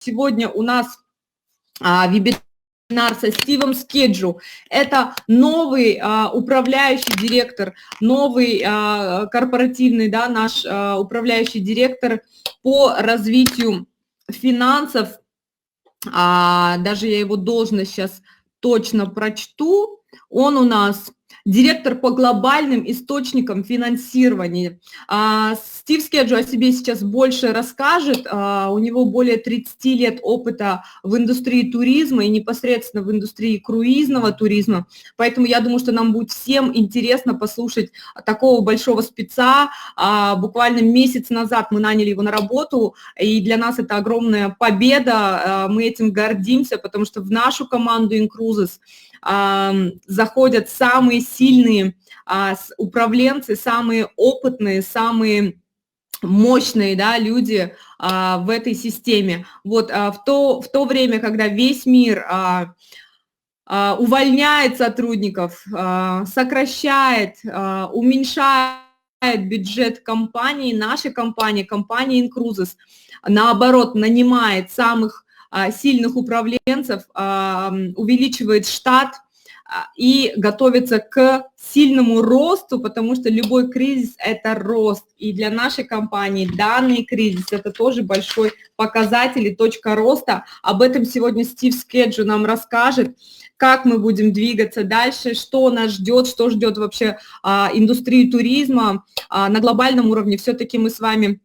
сегодня у нас вебинар со Стивом Скеджу. Это новый управляющий директор, новый корпоративный, да, наш управляющий директор по развитию финансов. Даже я его должность сейчас точно прочту. Он у нас директор по глобальным источникам финансирования. Стив Скеджу о себе сейчас больше расскажет. У него более 30 лет опыта в индустрии туризма и непосредственно в индустрии круизного туризма. Поэтому я думаю, что нам будет всем интересно послушать такого большого спеца. Буквально месяц назад мы наняли его на работу, и для нас это огромная победа. Мы этим гордимся, потому что в нашу команду InCruises заходят самые сильные управленцы, самые опытные, самые мощные, да, люди в этой системе. Вот в то время, когда весь мир увольняет сотрудников, сокращает, уменьшает бюджет компании, наша компания, компания InCruises, наоборот, нанимает самых сильных управленцев, увеличивает штат и готовится к сильному росту, потому что любой кризис – это рост. И для нашей компании данный кризис – это тоже большой показатель и точка роста. Об этом сегодня Стив Скеджу нам расскажет, как мы будем двигаться дальше, что нас ждет, что ждет вообще индустрию туризма на глобальном уровне. Все-таки мы с вами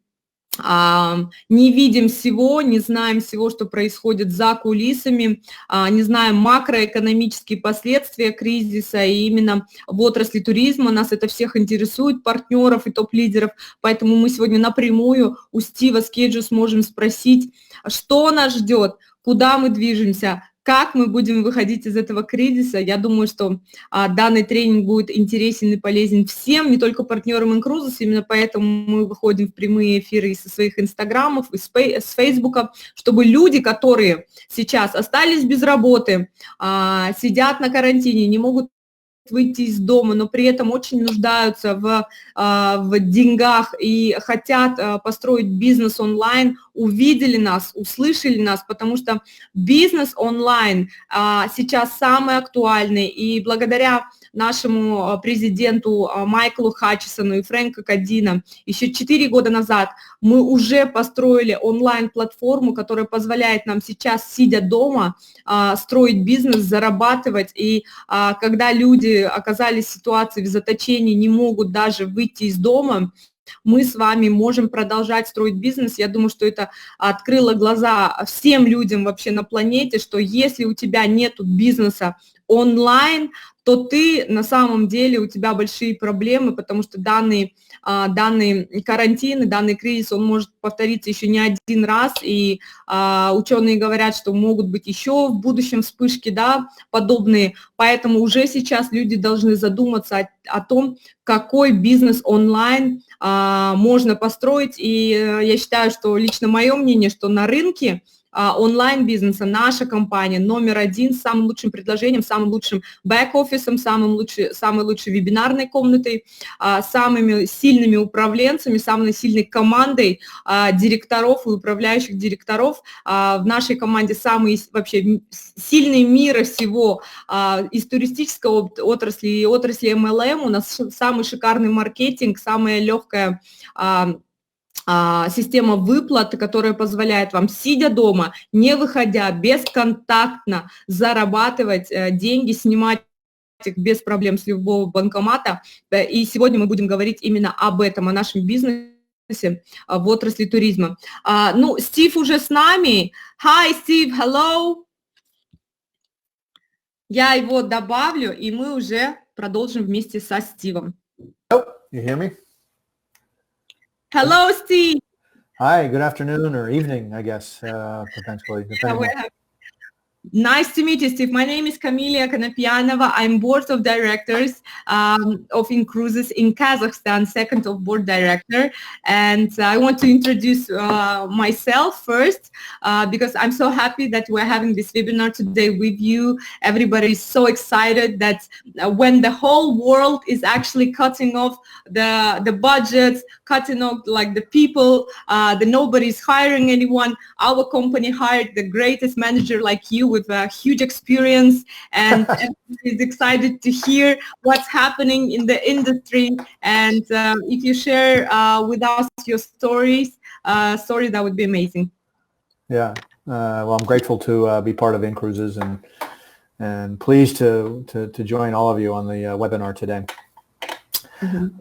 не видим всего, не знаем всего, что происходит за кулисами, не знаем макроэкономические последствия кризиса, и именно в отрасли туризма нас это всех интересует, партнеров и топ-лидеров, поэтому мы сегодня напрямую у Стива Скеджу сможем спросить, что нас ждет, куда мы движемся, как мы будем выходить из этого кризиса. Я думаю, что данный тренинг будет интересен и полезен всем, не только партнерам InCruises, именно поэтому мы выходим в прямые эфиры со своих инстаграмов, и с фейсбука, чтобы люди, которые сейчас остались без работы, сидят на карантине, не могут выйти из дома, но при этом очень нуждаются в деньгах и хотят построить бизнес онлайн, увидели нас, услышали нас, потому что бизнес онлайн сейчас самый актуальный, и благодаря нашему президенту Майклу Хатчисону и Фрэнку Каддина еще 4 года назад мы уже построили онлайн-платформу, которая позволяет нам сейчас, сидя дома, строить бизнес, зарабатывать, и когда люди оказались в ситуации в заточении, не могут даже выйти из дома, мы с вами можем продолжать строить бизнес. Я думаю, что это открыло глаза всем людям вообще на планете, что если у тебя нет бизнеса онлайн, то ты на самом деле, у тебя большие проблемы, потому что данный карантин и данный кризис, он может повториться еще не один раз, и ученые говорят, что могут быть еще в будущем вспышки, да, подобные, поэтому уже сейчас люди должны задуматься о том, какой бизнес онлайн можно построить, и я считаю, что лично мое мнение, что на рынке онлайн-бизнеса наша компания номер один с самым лучшим предложением, самым лучшим бэк-офисом, самой лучшей вебинарной комнатой, самыми сильными управленцами, самой сильной командой директоров и управляющих директоров. В нашей команде самые вообще сильные мира всего из туристической отрасли и отрасли MLM. У нас самый шикарный маркетинг, самая легкая система выплат, которая позволяет вам, сидя дома, не выходя, бесконтактно зарабатывать деньги, снимать их без проблем с любого банкомата. И сегодня мы будем говорить именно об этом, о нашем бизнесе в отрасли туризма. Ну, Стив уже с нами. Hi, Steve, hello. Я его добавлю, и мы уже продолжим вместе со Стивом. Oh, you hear me? Hello, Steve. Hi, good afternoon or evening, I guess, potentially. Nice to meet you, Steve. My name is Kamila Konopianova. I'm board of directors of InCruises in Kazakhstan, second of board director. And I want to introduce myself first because I'm so happy that we're having this webinar today with you. Everybody is so excited that when the whole world is actually cutting off the budgets, cutting off like the people, nobody's hiring anyone. Our company hired the greatest manager like you with a huge experience, and everybody is excited to hear what's happening in the industry. And if you share with us your stories, that would be amazing. Yeah, well, I'm grateful to be part of InCruises and pleased to join all of you on the webinar today. Mm-hmm.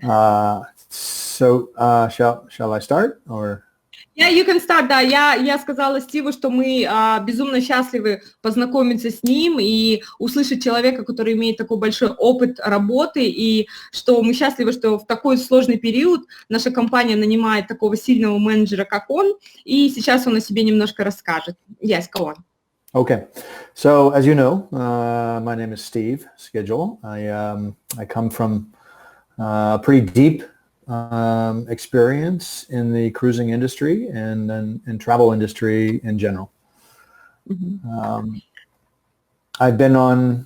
Shall I start or? Yeah, you can start, да. Я сказала Стиву, что мы безумно счастливы познакомиться с ним и услышать человека, который имеет такой большой опыт работы, и что мы счастливы, что в такой сложный период наша компания нанимает такого сильного менеджера, как он, и сейчас он о себе немножко расскажет. Yes, go on. Okay, so as you know, my name is Steve Skedzhu. I come from pretty deep experience in the cruising industry and in travel industry in general. Mm-hmm. I've been on,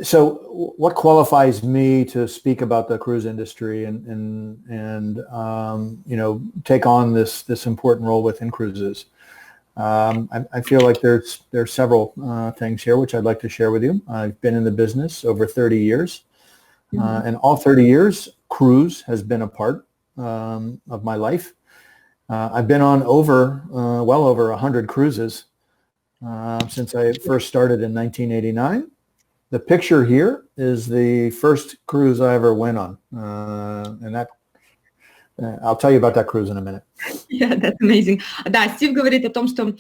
so what qualifies me to speak about the cruise industry and you know, take on this important role within InCruises? I feel like there's several things here which I'd like to share with you. I've been in the business over 30 years. And all 30 years, cruise has been a part of my life. I've been on well over 100 cruises since I first started in 1989. The picture here is the first cruise I ever went on, and that I'll tell you about that cruise in a minute. Yeah, that's amazing. Да, Стив говорит о том, что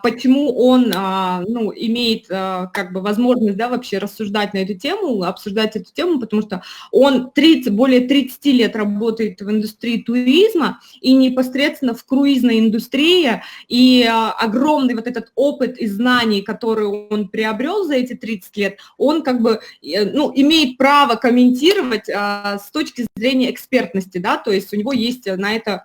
почему он имеет как бы возможность, да, вообще рассуждать на эту тему, обсуждать эту тему, потому что он более 30 лет работает в индустрии туризма и непосредственно в круизной индустрии, и огромный вот этот опыт и знаний, которые он приобрел за эти 30 лет, он как бы, имеет право комментировать с точки зрения экспертности, да, то есть у него есть на это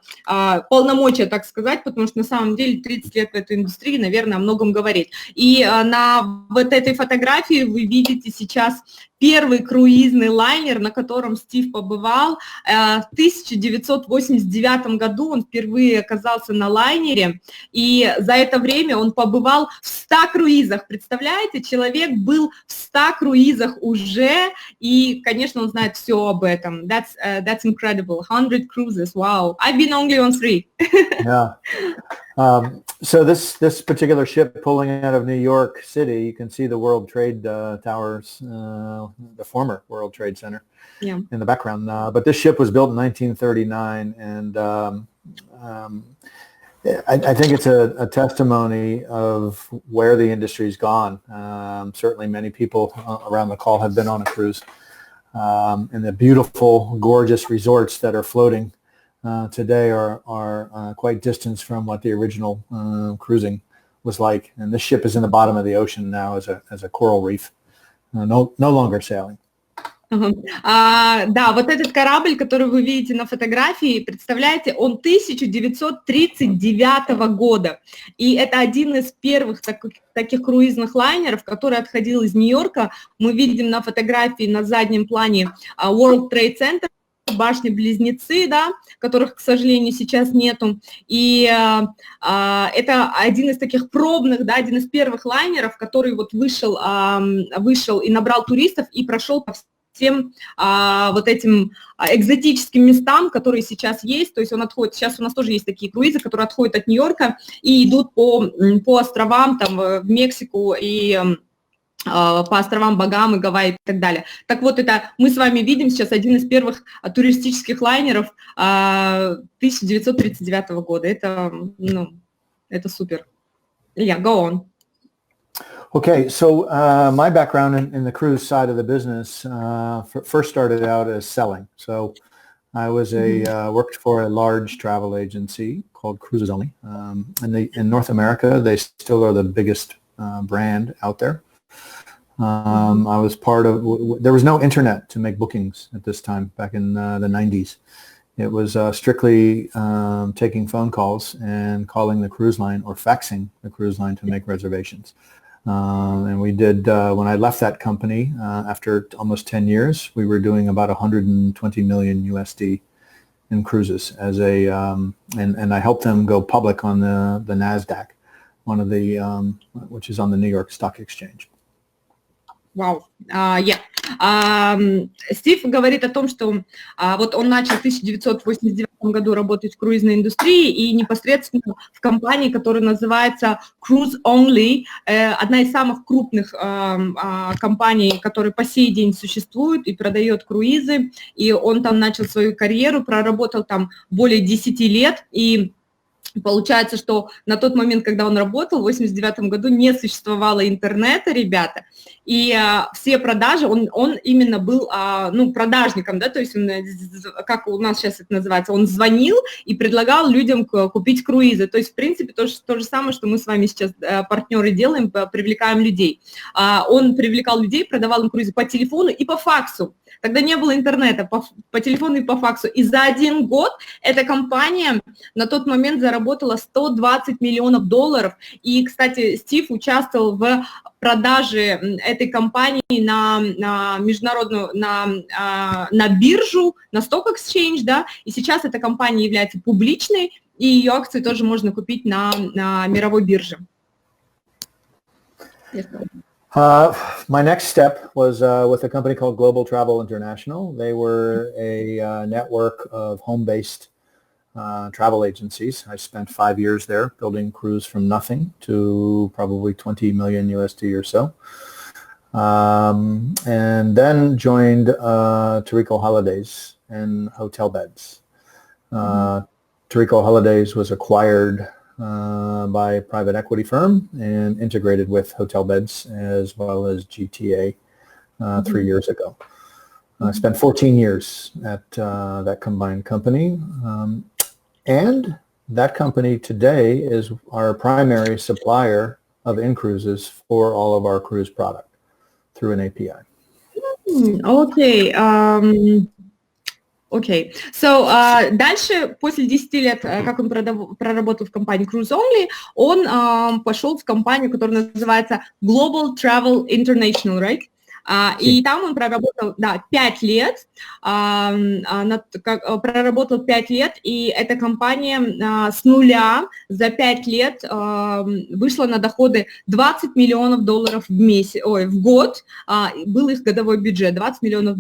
полномочия, так сказать, потому что на самом деле 30 лет в этой индустрии, наверное, о многом говорить. И на вот этой фотографии вы видите сейчас первый круизный лайнер, на котором Стив побывал. В 1989 году он впервые оказался на лайнере, и за это время он побывал в 100 круизах. Представляете, человек был в 100 круизах уже, и, конечно, он знает все об этом. That's incredible. 100 cruises. Wow. I've been only on 3. Yeah. So this particular ship pulling out of New York City, you can see the World Trade Towers, the former World Trade Center, in the background. But this ship was built in 1939, and I think it's a testimony of where the industry's gone. Certainly many people around the call have been on a cruise, and the beautiful, gorgeous resorts that are floating today are quite distant from what the original cruising was like. And this ship is in the bottom of the ocean now as a coral reef, no longer sailing. Да, вот этот корабль, который вы видите на фотографии, представляете, он 1939 года. И это один из первых таких круизных лайнеров, который отходил из Нью-Йорка. Мы видим на фотографии на заднем плане World Trade Center, башни-близнецы, да, которых, к сожалению, сейчас нету. И это один из таких пробных, да, один из первых лайнеров, который вот вышел и набрал туристов и прошел по всем вот этим экзотическим местам, которые сейчас есть. То есть он отходит, сейчас у нас тоже есть такие круизы, которые отходят от Нью-Йорка и идут по островам, там, в Мексику и по островам Багамы, Гавайи и так далее. Так вот, это мы с вами видим сейчас один из первых туристических лайнеров 1939 года. Это супер. Yeah, go on. Okay, so my background in the cruise side of the business first started out as selling. So I was worked for a large travel agency called Cruises Only. In North America, they still are the biggest brand out there. I was part of, there was no internet to make bookings at this time back in the 90s. It was strictly taking phone calls and calling the cruise line or faxing the cruise line to make reservations. And we did, when I left that company, after almost 10 years, we were doing about 120 million USD in cruises as a, and I helped them go public on the NASDAQ, one of the, which is on the New York Stock Exchange. Вау, Стив говорит о том, что вот он начал в 1989 году работать в круизной индустрии и непосредственно в компании, которая называется Cruise Only, одна из самых крупных компаний, которая по сей день существует и продает круизы, и он там начал свою карьеру, проработал там более 10 лет, и получается, что на тот момент, когда он работал, в 1989 году не существовало интернета, ребята, и все продажи, он именно был, продажником, да, то есть он, как у нас сейчас это называется, он звонил и предлагал людям купить круизы, то есть, в принципе, то же самое, что мы с вами сейчас, партнеры, делаем, привлекаем людей. Он привлекал людей, продавал им круизы по телефону и по факсу. Тогда не было интернета, по телефону и по факсу. И за 1 год эта компания на тот момент заработала $120 миллионов. И, кстати, Стив участвовал в продаже этой компании на международную, на биржу, на Stock Exchange, да, и сейчас эта компания является публичной, и ее акции тоже можно купить на мировой бирже. My next step was with a company called Global Travel International. They were a network of home-based travel agencies. I spent 5 years there building cruise from nothing to probably 20 million USD or so. And then joined Tarico Holidays and Hotel Beds. Tarico Holidays was acquired by a private equity firm and integrated with Hotel Beds as well as GTA 3 years ago. I spent 14 years at that combined company. And that company today is our primary supplier of InCruises for all of our cruise product through an API. Окей. So, дальше, после 10 лет, как он проработал в компании Cruise Only, он пошел в компанию, которая называется Global Travel International, right? И там он проработал, 5 лет, проработал 5 лет, и эта компания с нуля за 5 лет вышла на доходы $20 миллионов в год, был их годовой бюджет, $20 миллионов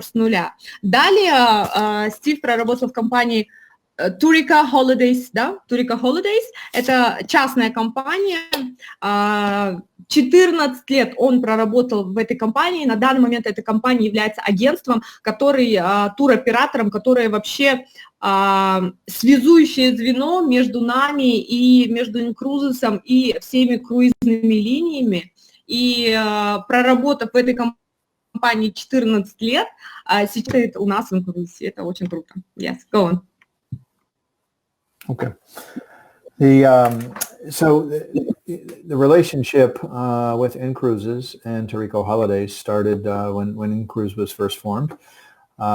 с нуля. Далее Стив проработал в компании Tarico Holidays, да, Tarico Holidays, это частная компания, 14 лет он проработал в этой компании, на данный момент эта компания является агентством, туроператором, которое вообще связующее звено между нами и между InCruises и всеми круизными линиями, и проработав в этой компании 14 лет, сейчас у нас в InCruises, это очень круто. Yes, go on. Okay. So the relationship with InCruises and Tarico Holidays started when InCruise was first formed.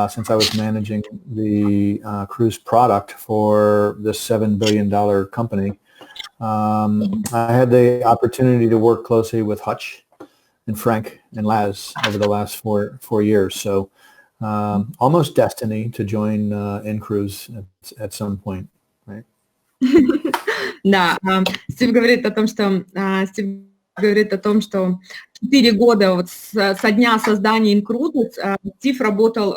Since I was managing the cruise product for this $7 billion company, I had the opportunity to work closely with Hutch and Frank and Laz over the last four years. So almost destiny to join InCruise at some point. Да, Стив говорит о том, что 4 года вот со дня создания InCruises Стив работал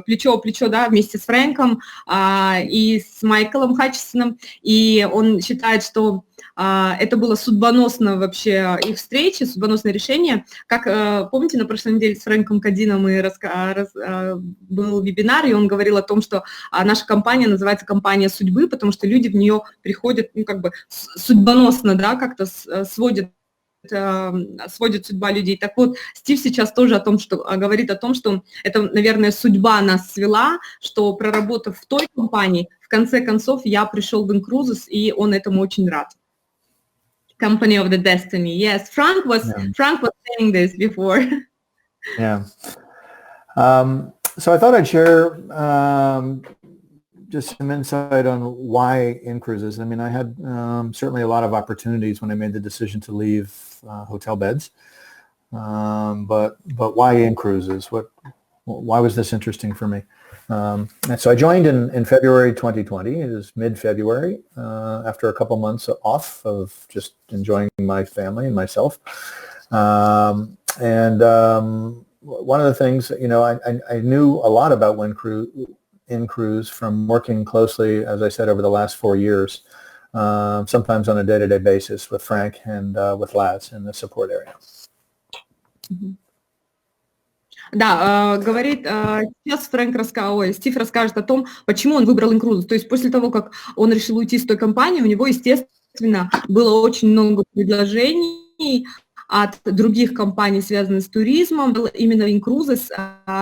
плечо в плечо, да, вместе с Фрэнком и с Майклом Хатчисоном, и он считает, что это было судьбоносно вообще их встречи, судьбоносное решение. Как помните, на прошлой неделе с Фрэнком Кадином был вебинар, и он говорил о том, что наша компания называется компания судьбы, потому что люди в нее приходят, судьбоносно, да, как-то сводят сводит судьба людей. Так вот, Стив сейчас тоже говорит о том, что это, наверное, судьба нас свела, что проработав в той компании, в конце концов я пришел в InCruises, и он этому очень рад. Company of the Destiny. Yes, Frank was saying this before. Yeah. So I thought I'd share just some insight on why InCruises. I mean, I had certainly a lot of opportunities when I made the decision to leave hotel beds, but why InCruises? Why was this interesting for me? And so I joined in February 2020. It was mid-February, after a couple months off of just enjoying my family and myself. One of the things, you know, I knew a lot about InCruise from working closely, as I said, over the last 4 years, sometimes on a day-to-day basis with Frank and with Laz in the support area. Да, говорит, сейчас Стив расскажет о том, почему он выбрал InCruises. То есть после того, как он решил уйти с той компании, у него, естественно, было очень много предложений от других компаний, связанных с туризмом. Был именно InCruises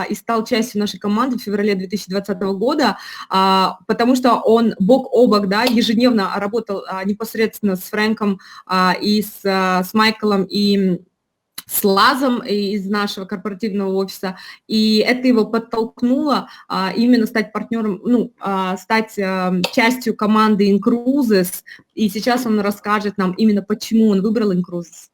и стал частью нашей команды в феврале 2020 года, потому что он бок о бок, да, ежедневно работал непосредственно с Фрэнком и с Майклом и с Лазом из нашего корпоративного офиса, и это его подтолкнуло именно стать партнером, стать частью команды InCruises, и сейчас он расскажет нам именно, почему он выбрал InCruises.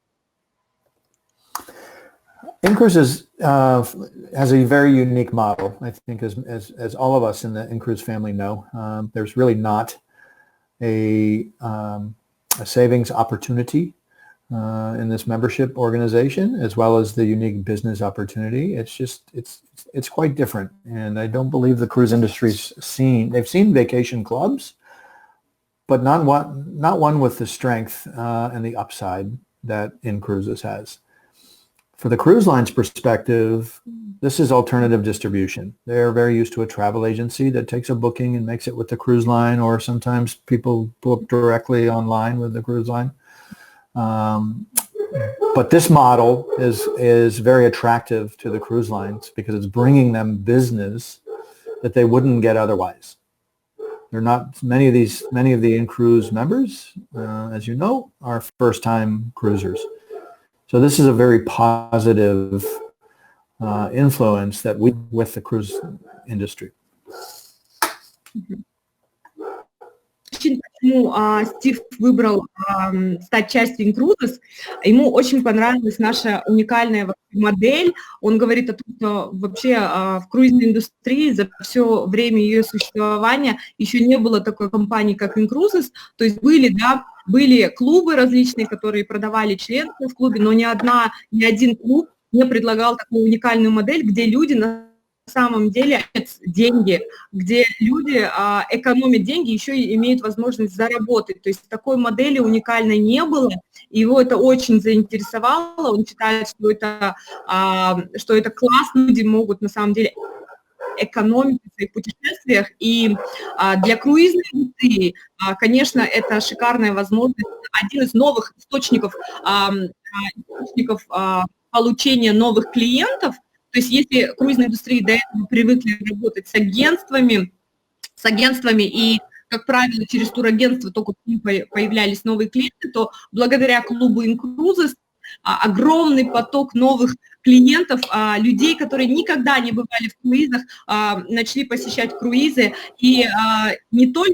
InCruises has a very unique model, I think, as all of us in the InCruise family know. There's really not a savings opportunity in this membership organization, as well as the unique business opportunity. It's quite different, and I don't believe the cruise industry's they've seen vacation clubs, but not one with the strength and the upside that InCruises has. For the cruise line's perspective, this is alternative distribution. They're very used to a travel agency that takes a booking and makes it with the cruise line, or sometimes people book directly online with the cruise line. But this model is very attractive to the cruise lines because it's bringing them business that they wouldn't get otherwise. They're not many of the InCruise members, as you know, are first-time cruisers. So this is a very positive influence that we with the cruise industry. Почему Стив выбрал стать частью InCruises? Ему очень понравилась наша уникальная модель. Он говорит о том, что вообще в круизной индустрии за все время ее существования еще не было такой компании, как InCruises. То есть были клубы различные, которые продавали членство в клубе, но ни один клуб не предлагал такую уникальную модель, где люди на самом деле деньги, где люди экономят деньги, еще и имеют возможность заработать. То есть такой модели уникальной не было, и его это очень заинтересовало. Он считает, что это классно, люди могут на самом деле экономить в своих путешествиях. И для круизной индустрии, конечно, это шикарная возможность, один из новых источников получения новых клиентов. То есть если круизные индустрии до этого привыкли работать с агентствами, и, как правило, через турагентство только появлялись новые клиенты, то благодаря клубу InCruises огромный поток новых клиентов, людей, которые никогда не бывали в круизах, начали посещать круизы. И не то,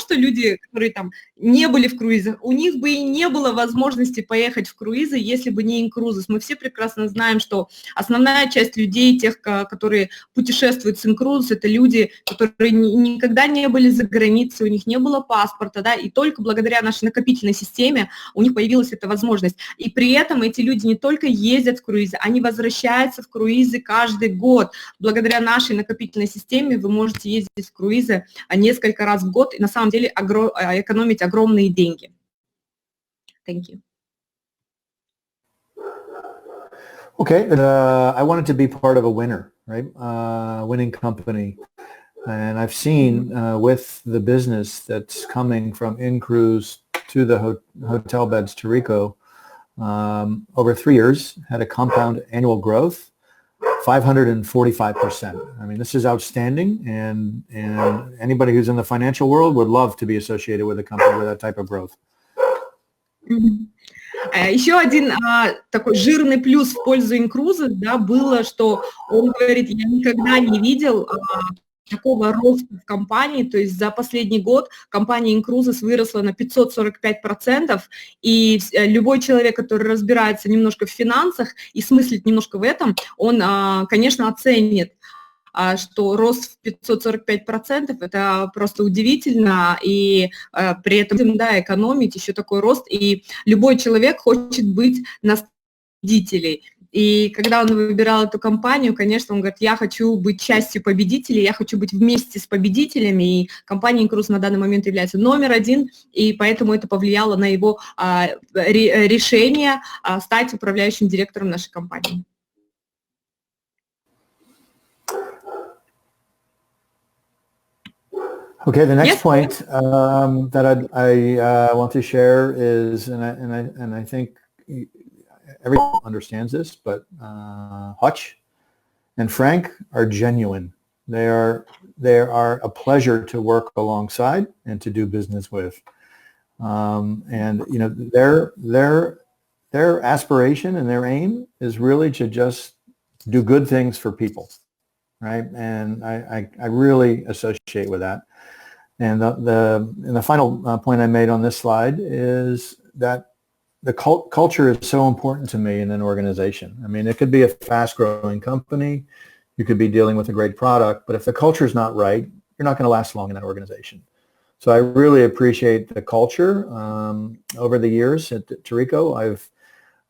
что люди, которые там не были в круизах, у них бы и не было возможности поехать в круизы, если бы не InCruises. Мы все прекрасно знаем, что основная часть людей, тех, которые путешествуют с InCruises, это люди, которые никогда не были за границей, у них не было паспорта, да, и только благодаря нашей накопительной системе у них появилась эта возможность. И при этом эти люди не только ездят в круизы, они возвращаются в круизы каждый год. Благодаря нашей накопительной системе вы можете ездить в круизы несколько раз в год и на самом деле экономить огромные деньги. Thank you. Okay, I wanted to be part of a winner, right? Winning company. And I've seen with the business that's coming from InCruise to the hotel beds to Rico, over 3 years had a compound annual growth 545%. I mean, this is outstanding, and anybody who's in the financial world would love to be associated with a company with that type of growth. Еще один такой жирный плюс в пользу InCruises, да, было, что он говорит, я никогда не видел такого роста в компании, то есть за последний год компания InCruises выросла на 545%, и любой человек, который разбирается немножко в финансах и смыслит немножко в этом, он, конечно, оценит, что рост в 545% это просто удивительно, и при этом, да, экономить еще такой рост, и любой человек хочет быть на победителей. И когда он выбирал эту компанию, конечно, он говорит, я хочу быть частью победителей, я хочу быть вместе с победителями, и компания InCruises на данный момент является номер один, и поэтому это повлияло на его решение стать управляющим директором нашей компании. Okay, the next point that I want to share is, and I think everyone understands this, but Hutch and Frank are genuine. They are a pleasure to work alongside and to do business with. And you know, their aspiration and their aim is really to just do good things for people, right? And I really associate with that. And the final point I made on this slide is that the culture is so important to me in an organization. I mean, it could be a fast-growing company, you could be dealing with a great product, but if the culture is not right, you're not going to last long in that organization. So I really appreciate the culture. Over the years at Tarico,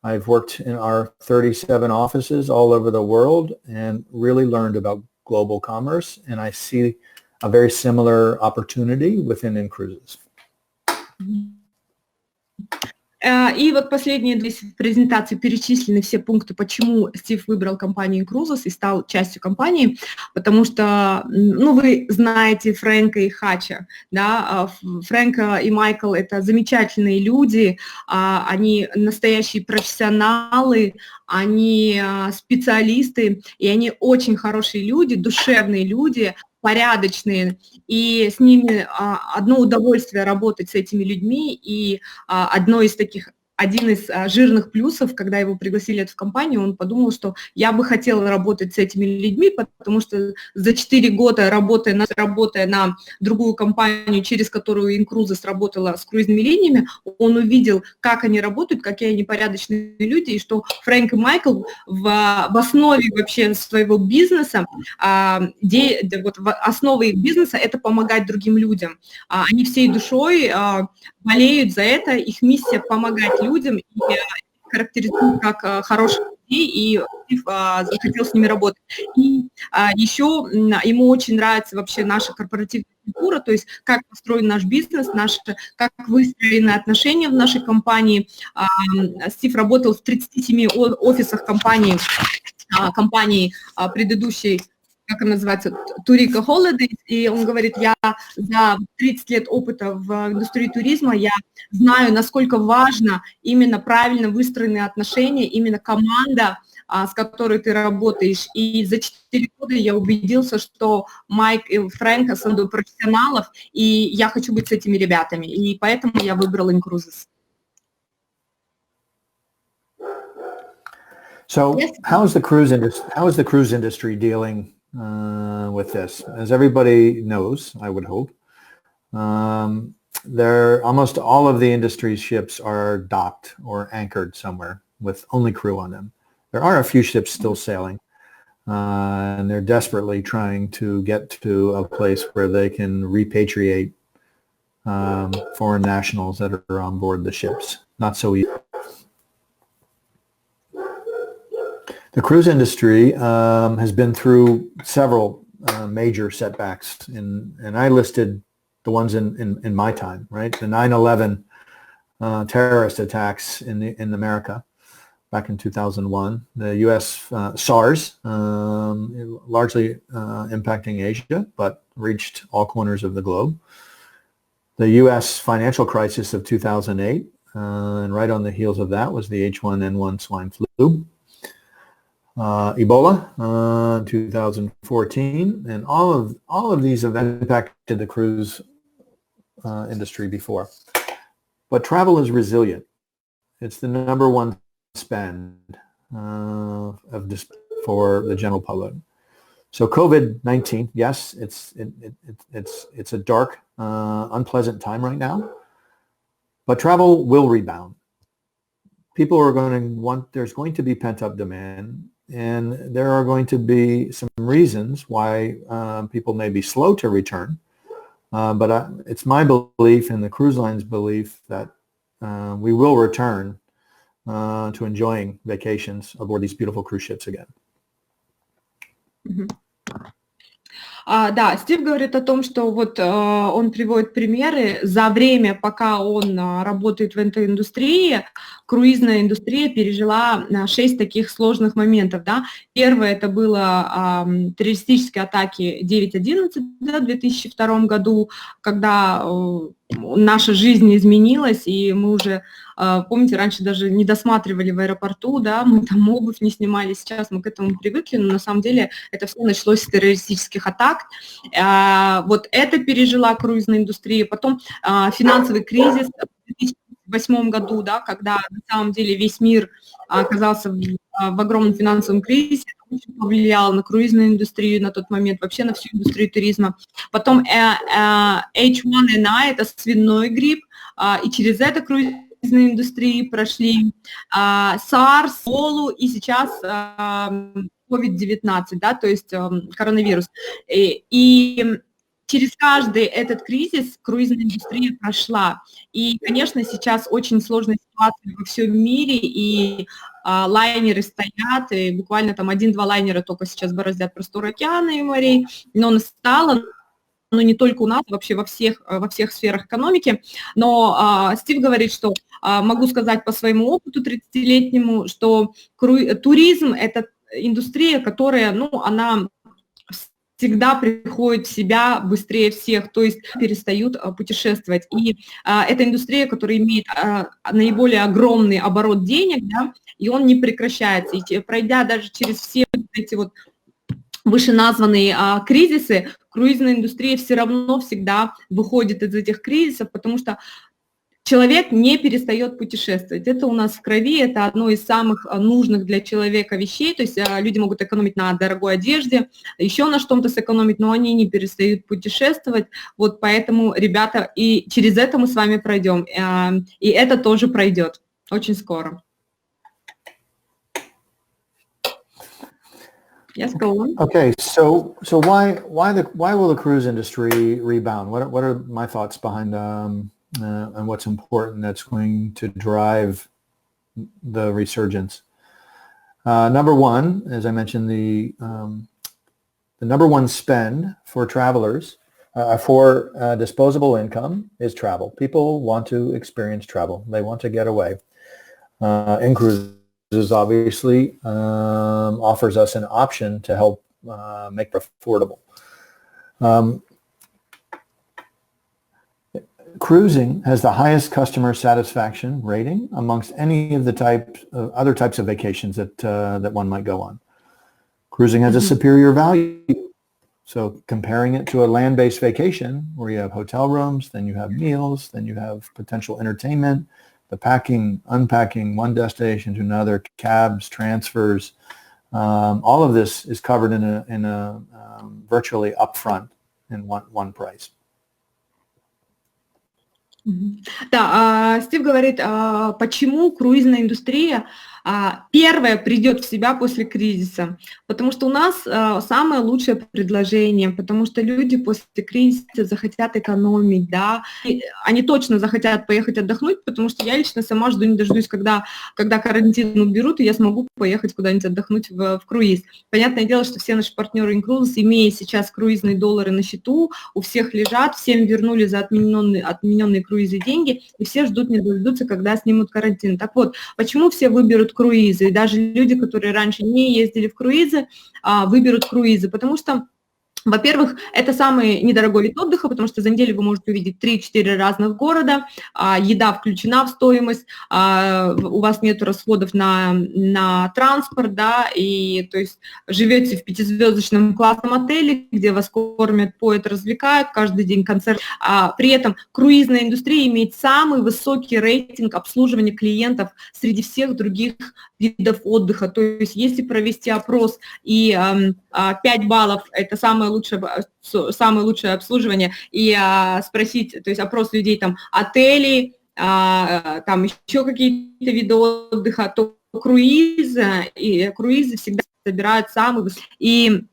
I've worked in our 37 offices all over the world and really learned about global commerce, and I see a very similar opportunity within InCruises. И вот последние здесь в презентации перечислены все пункты, почему Стив выбрал компанию InCruises и стал частью компании, потому что, ну, вы знаете Фрэнка и Хача, да, Фрэнк и Майкл – это замечательные люди, они настоящие профессионалы, они специалисты, и они очень хорошие люди, душевные люди, порядочные, и с ними одно удовольствие работать с этими людьми, и один из жирных плюсов, когда его пригласили в компанию, он подумал, что я бы хотел работать с этими людьми, потому что за 4 года, работая на другую компанию, через которую InCruises работала с круизными линиями, он увидел, как они работают, какие они порядочные люди, и что Фрэнк и Майкл в основе вообще своего бизнеса, основа их бизнеса – это помогать другим людям. Они всей душой болеют за это, их миссия – помогать людям, и характеризуют как хороших людей, и Стив захотел с ними работать. И еще ему очень нравится вообще наша корпоративная культура, то есть как построен наш бизнес, как выстроены отношения в нашей компании. Стив работал в 37 офисах компании предыдущей, как она называется, Tarico Holidays, и он говорит, я за 30 лет опыта в индустрии туризма, я знаю, насколько важно именно правильно выстроенные отношения, именно команда, с которой ты работаешь. И за 4 года я убедился, что Майк и Фрэнк основные профессионалов, и я хочу быть с этими ребятами, и поэтому я выбрал InCruises. So how is the cruise industry dealing with this? As everybody knows, I would hope, almost all of the industry's ships are docked or anchored somewhere with only crew on them. There are a few ships still sailing, and they're desperately trying to get to a place where they can repatriate foreign nationals that are on board the ships. Not so easy. The cruise industry has been through several major setbacks, and I listed the ones in my time, right? The 9/11 terrorist attacks in America back in 2001, the U.S. SARS, largely impacting Asia, but reached all corners of the globe. The U.S. financial crisis of 2008, and right on the heels of that was the H1N1 swine flu, Ebola, 2014, and all of these have impacted the cruise industry before. But travel is resilient. It's the number one spend for the general public. So COVID-19, yes, it's a dark, unpleasant time right now, but travel will rebound. People are going to want, there's going to be pent-up demand, and there are going to be some reasons why people may be slow to return. But it's my belief and the cruise line's belief that we will return to enjoying vacations aboard these beautiful cruise ships again. Да, Стив говорит о том, что вот он приводит примеры за время, пока он работает в этой индустрии, круизная индустрия пережила 6 таких сложных моментов, да. Первое это было террористические атаки 9/11, да, в 2002 году, когда наша жизнь изменилась, и мы уже, помните, раньше даже не досматривали в аэропорту, да, мы там обувь не снимали, сейчас мы к этому привыкли, но на самом деле это все началось с террористических атак. Вот это пережила круизная индустрия, потом финансовый кризис в 2008 году, да, когда на самом деле весь мир оказался в огромном финансовом кризисе, очень повлияло на круизную индустрию на тот момент, вообще на всю индустрию туризма. Потом H1N1, это свиной грипп, и через это круизные индустрии прошли SARS, Ebola и сейчас COVID-19, да, то есть коронавирус. И через каждый этот кризис круизная индустрия прошла. И, конечно, сейчас очень сложная ситуация во всем мире, и лайнеры стоят, и буквально там 1-2 лайнера только сейчас бороздят просторы океана и морей, но настало, но не только у нас, вообще во всех сферах экономики. Но Стив говорит, что могу сказать по своему опыту 30-летнему, что туризм – это индустрия, которая, ну, она всегда приходит в себя быстрее всех, то есть перестают путешествовать. И это индустрия, которая имеет наиболее огромный оборот денег, да, и он не прекращается. И пройдя даже через все эти вот вышеназванные кризисы, круизная индустрия все равно всегда выходит из этих кризисов, потому что человек не перестает путешествовать. Это у нас в крови, это одно из самых нужных для человека вещей. То есть люди могут экономить на дорогой одежде, еще на что-то сэкономить, но они не перестают путешествовать. Вот поэтому, ребята, и через это мы с вами пройдем. И это тоже пройдет очень скоро. Yes, go on. Okay, so why will the cruise industry rebound? What are my thoughts behind and what's important that's going to drive the resurgence? Number one, as I mentioned, the number one spend for travelers for disposable income is travel. People want to experience travel. They want to get away. InCruises obviously offers us an option to help make it affordable. Cruising has the highest customer satisfaction rating amongst any of the other types of vacations that one might go on. Cruising has a superior value. So comparing it to a land-based vacation where you have hotel rooms, then you have meals, then you have potential entertainment, the packing, unpacking, one destination to another, cabs, transfers, all of this is covered in a virtually upfront in one price. Да, Стив говорит, почему круизная индустрия первая придет в себя после кризиса, потому что у нас самое лучшее предложение, потому что люди после кризиса захотят экономить, да, и они точно захотят поехать отдохнуть, потому что я лично сама жду не дождусь, когда карантин уберут, и я смогу поехать куда-нибудь отдохнуть в круиз. Понятное дело, что все наши партнеры InCruises, имея сейчас круизные доллары на счету, у всех лежат, всем вернули за отмененные круизы деньги, и все ждут не дождутся, когда снимут карантин. Так вот, почему все выберут круизы, и даже люди, которые раньше не ездили в круизы, выберут круизы, потому что Во-первых, это самый недорогой вид отдыха, потому что за неделю вы можете увидеть 3-4 разных города, еда включена в стоимость, у вас нет расходов на транспорт, да, и то есть живете в 5-звездочном классном отеле, где вас кормят, поят, развлекают, каждый день концерт. При этом круизная индустрия имеет самый высокий рейтинг обслуживания клиентов среди всех других видов отдыха. То есть если провести опрос и 5 баллов – это самое лучшее обслуживание, и спросить, то есть опрос людей, там, отели, там еще какие-то виды отдыха, то круизы всегда собирают самый высокий. И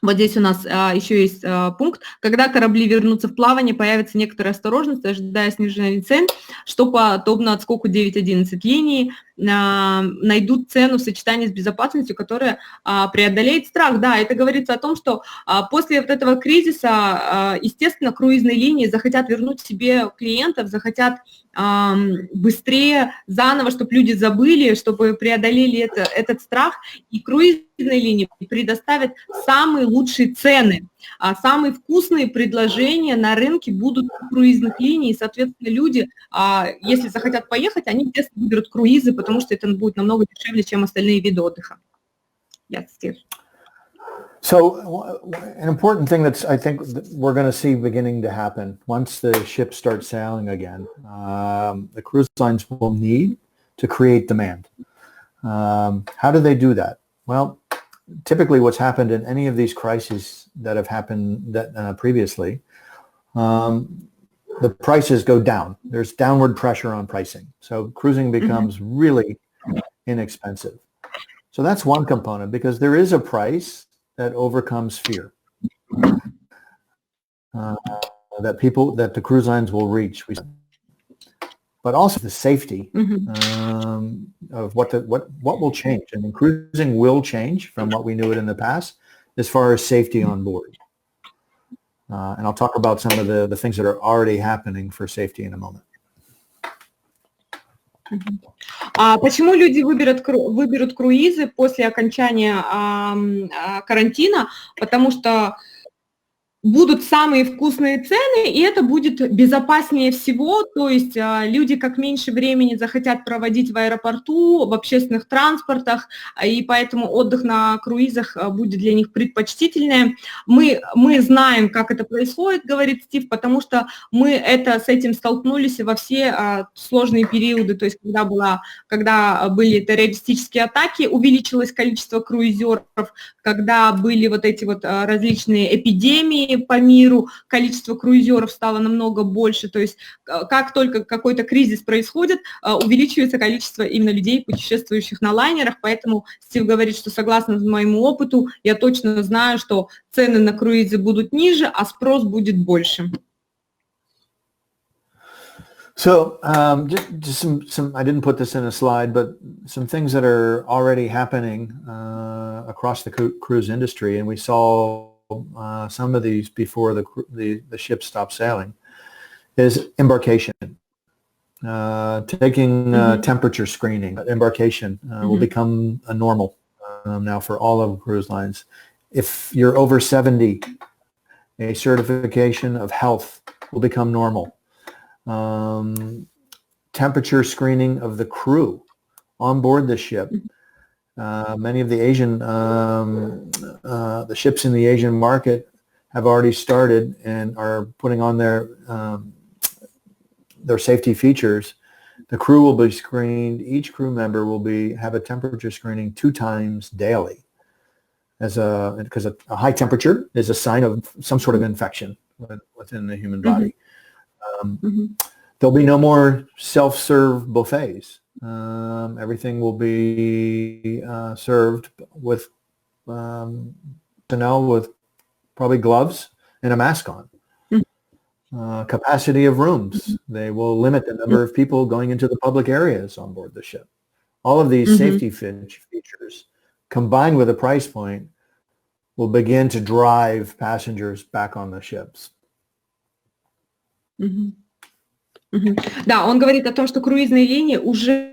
вот здесь у нас еще есть пункт, когда корабли вернутся в плавание, появится некоторая осторожность, ожидая снижения цен, что подобно отскоку 9-11 линий, найдут цену в сочетании с безопасностью, которая преодолеет страх. Да, это говорится о том, что после вот этого кризиса, естественно, круизные линии захотят вернуть себе клиентов, захотят быстрее, заново, чтобы люди забыли, чтобы преодолели этот страх, и круизные линии предоставят самые лучшие цены, самые вкусные предложения на рынке будут у круизных линий, и, соответственно, люди, если захотят поехать, они, естественно, выберут круизы, потому что это будет намного дешевле, чем остальные виды отдыха. Yes, Steve. So an important thing that's, I think, we're going to see beginning to happen once the ships start sailing again, the cruise lines will need to create demand. How do they do that? Well, typically what's happened in any of these crises that have happened previously, the prices go down. There's downward pressure on pricing. So cruising becomes really inexpensive. So that's one component, because there is a price that overcomes fear, that the cruise lines will reach, but also the safety of what will change. I mean, cruising will change from what we knew it in the past as far as safety on board. And I'll talk about some of the things that are already happening for safety in a moment. Почему люди выберут круизы после окончания карантина? Потому что будут самые вкусные цены, и это будет безопаснее всего, то есть люди как меньше времени захотят проводить в аэропорту, в общественных транспортах, и поэтому отдых на круизах будет для них предпочтительнее. Мы знаем, как это происходит, говорит Стив, потому что мы с этим столкнулись во все сложные периоды, то есть когда были террористические атаки, увеличилось количество круизеров, когда были вот эти вот различные эпидемии по миру, количество круизеров стало намного больше, то есть как только какой-то кризис происходит, увеличивается количество именно людей, путешествующих на лайнерах, поэтому Стив говорит, что согласно моему опыту, я точно знаю, что цены на круизы будут ниже, а спрос будет больше. So just some, I didn't put this in a slide, but some things that are already happening across the cruise industry, and we saw some of these before the ships stopped sailing, is embarkation. Taking temperature screening at embarkation will become a normal now for all of cruise lines. If you're over 70, a certification of health will become normal. Temperature screening of the crew on board the ship. Many of the Asian, the ships in the Asian market have already started and are putting on their safety features. The crew will be screened. Each crew member will have a temperature screening 2 times daily, because a high temperature is a sign of some sort of infection within the human body. There'll be no more self-serve buffets. Everything will be served with with probably gloves and a mask on. Capacity of rooms. They will limit the number of people going into the public areas on board the ship. All of these safety features, combined with a price point, will begin to drive passengers back on the ships. Да, он говорит о том, что круизные линии уже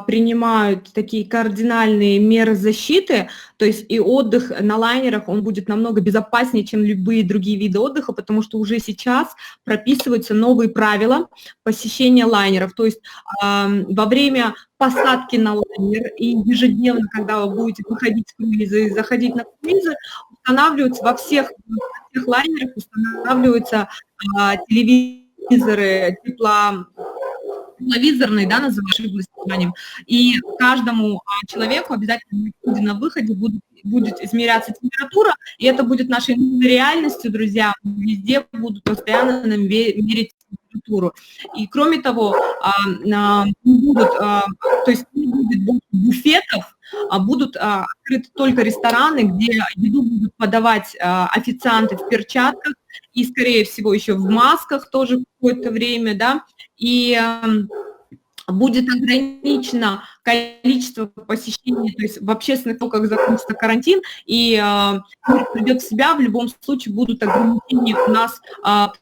принимают такие кардинальные меры защиты, то есть и отдых на лайнерах, он будет намного безопаснее, чем любые другие виды отдыха, потому что уже сейчас прописываются новые правила посещения лайнеров, то есть во время посадки на лайнер и ежедневно, когда вы будете выходить с круиза и заходить на круизы, устанавливаются во всех лайнерах устанавливаются телевизоры, тепловизорные, да, называешь названием, и каждому человеку обязательно на выходе будет измеряться температура, и это будет нашей новой реальностью, друзья, везде будут постоянно нам мерить температуру. И кроме того, то есть не будет больше буфетов, будут открыты только рестораны, где еду будут подавать официанты в перчатках и, скорее всего, еще в масках тоже какое-то время, да, и будет ограничено количество посещений, то есть в общественных толках закончится карантин, и мир придет в себя, в любом случае будут ограничения у нас по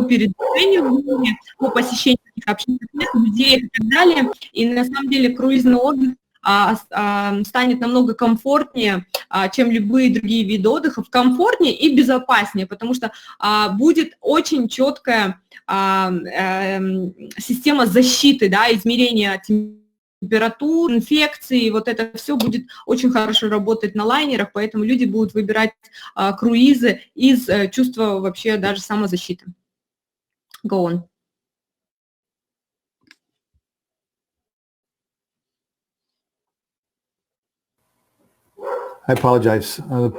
передвижению, по посещению общественных мест, людей и так далее, и на самом деле круизный отдых станет намного комфортнее, чем любые другие виды отдыха, комфортнее и безопаснее, потому что будет очень четкая система защиты, да, измерения температур, инфекций, вот это все будет очень хорошо работать на лайнерах, поэтому люди будут выбирать круизы из чувства вообще даже самозащиты. Go on. I apologize. One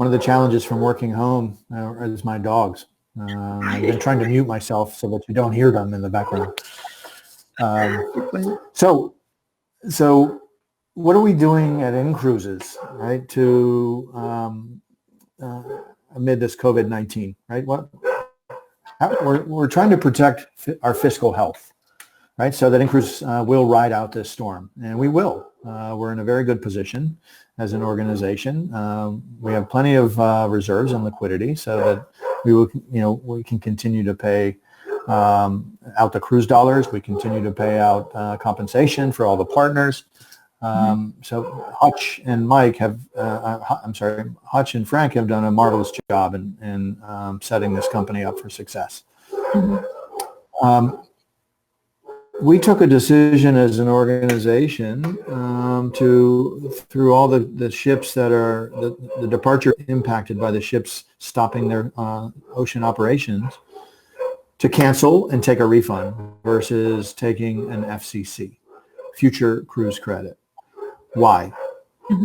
of the challenges from working home is my dogs. I've been trying to mute myself so that you don't hear them in the background. So what are we doing at InCruises, right, to amid this COVID-19, right? We're trying to protect our fiscal health, right, so that InCruises will ride out this storm, and we will. We're in a very good position as an organization. We have plenty of reserves and liquidity so that we can continue to pay out the cruise dollars. We continue to pay out compensation for all the partners. So Hutch and Mike Hutch and Frank have done a marvelous job in setting this company up for success. We took a decision as an organization through all the ships that are the departure impacted by the ships stopping their ocean operations, to cancel and take a refund versus taking an FCC, future cruise credit. Why?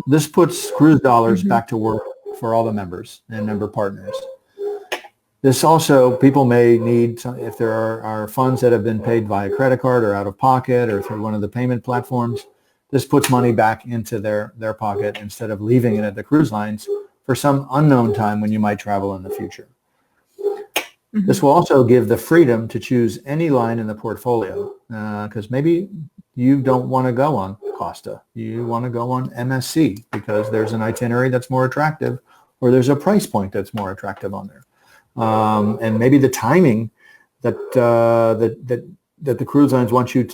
This puts cruise dollars back to work for all the members and member partners. This also, people may need, if there are funds that have been paid via credit card or out of pocket or through one of the payment platforms, this puts money back into their pocket instead of leaving it at the cruise lines for some unknown time when you might travel in the future. This will also give the freedom to choose any line in the portfolio, because maybe you don't want to go on Costa. You want to go on MSC because there's an itinerary that's more attractive, or there's a price point that's more attractive on there. And maybe the timing that the cruise lines want you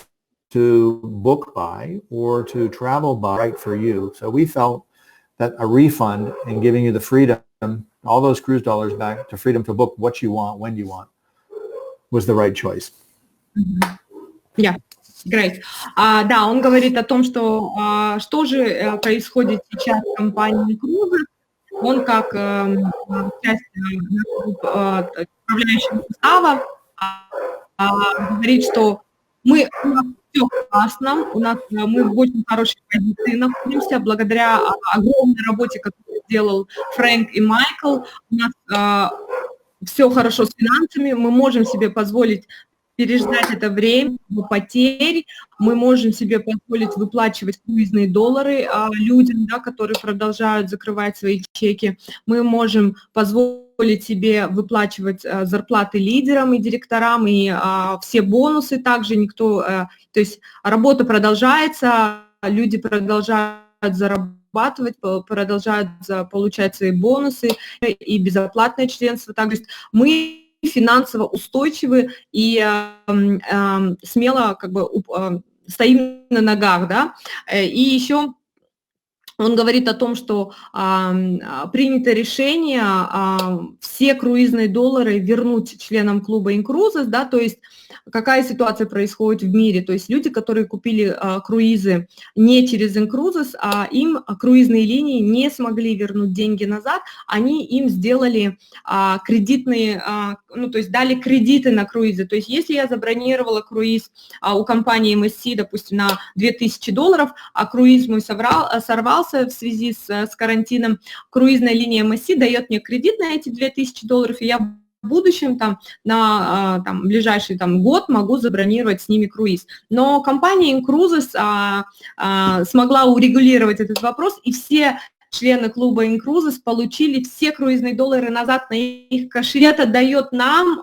to book by or to travel by right for you. So we felt that a refund and giving you the freedom, all those cruise dollars back, to freedom to book what you want, when you want, was the right choice. Yeah, great. Да, он говорит о том, что же происходит сейчас в компании InCruises. Он как часть управляющего состава говорит, что у нас все классно, мы в очень хорошей позиции находимся, благодаря огромной работе, которую сделал Фрэнк и Майкл. У нас все хорошо с финансами, мы можем себе позволить переждать это время потерь, мы можем себе позволить выплачивать круизные доллары людям, да, которые продолжают закрывать свои чеки, мы можем позволить себе выплачивать зарплаты лидерам и директорам, и все бонусы также то есть работа продолжается, люди продолжают зарабатывать, продолжают получать свои бонусы и безоплатное членство. Так, то есть мы финансово устойчивы и смело как бы стоим на ногах, да. И еще он говорит о том, что принято решение все круизные доллары вернуть членам клуба InCruises, да, то есть какая ситуация происходит в мире, то есть люди, которые купили круизы не через InCruises, им круизные линии не смогли вернуть деньги назад, они им сделали кредитные, ну, то есть дали кредиты на круизы, то есть если я забронировала круиз у компании MSC, допустим, на $2000, а круиз мой сорвался в связи с карантином, круизная линия MSC дает мне кредит на эти $2000, и я в будущем, на ближайший год могу забронировать с ними круиз. Но компания InCruises смогла урегулировать этот вопрос, и все члены клуба InCruises получили все круизные доллары назад на их кошелек. Это дает нам